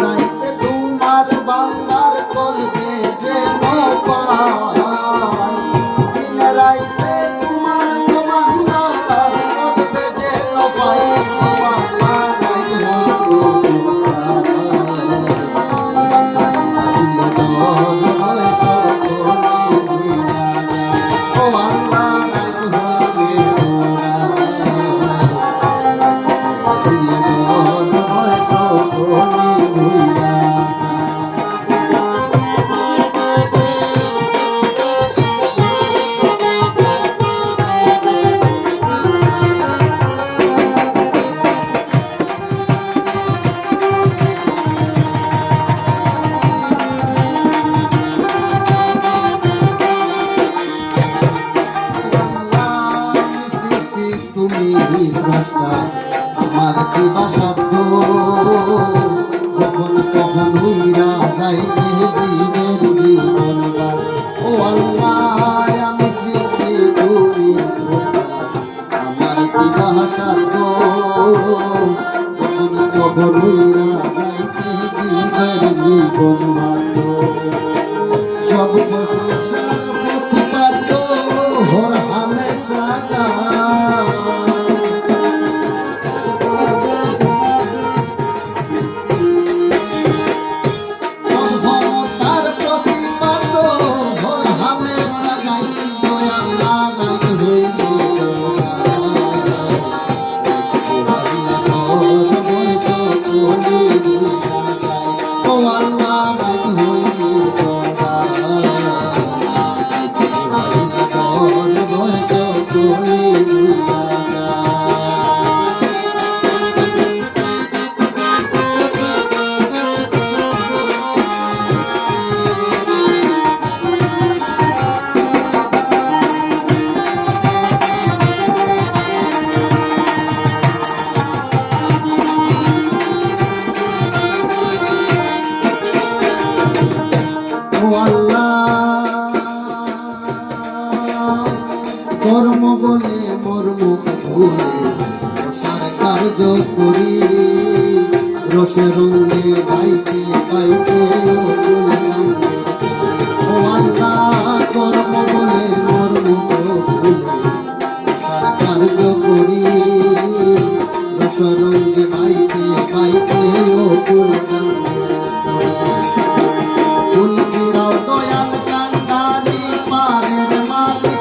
রাইতে তোমার বান্দার কলবে যেন পাই, দিন রাইতে তোমার বান্দার কলবে যেন পাই। আমার জীবা শব্দ যখন তখন হইরা যাইতে জীবের জীবন। ও আল্লাহ আমি সৃষ্টি তুমি আমার জীবা শব্দ যখন তখন হইরা যাইতে জীবের জীবন। সব প্রতিপাদ্য হর হামেশা কর্ম বলে মর্ম ভুলে রসার কার্য করি, রসে রঙে গাইতে গাইতে ও আল্লাহ কর্ম বলে মর্ম ভুলে রসার কার্য করি, রস রঙে গাইতে গাইতে ও কুল দয়াল কান্ডারি পারের মালিক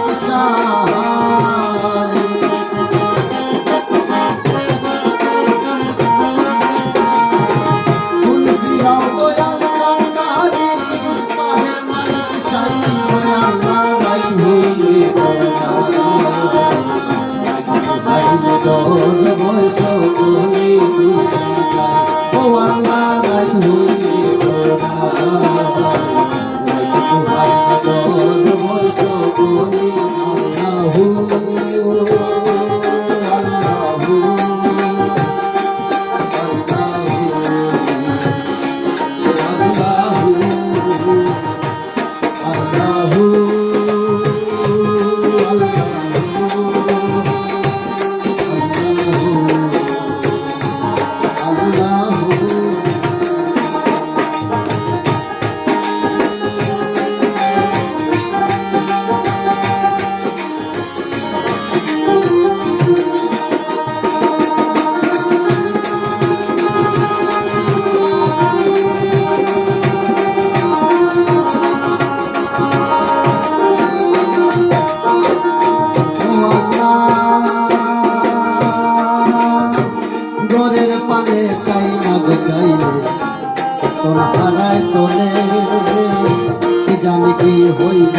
জানি কি হইল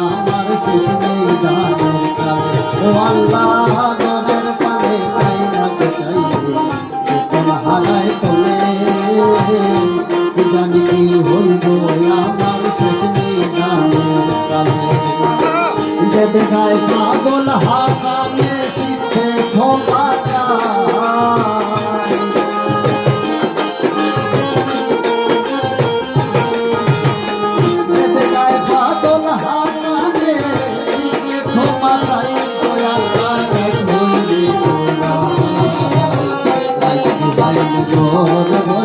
আমার শেষ নেই গানের কালে। ও আল্লাহ গরের পানে চাই না চাইলে কোন হারায় তোলে, জানি কি হইল আমার শেষ নেই গানের কালে। দেবে গায়ে পাগল হাসানে শিখে ধোপা Oh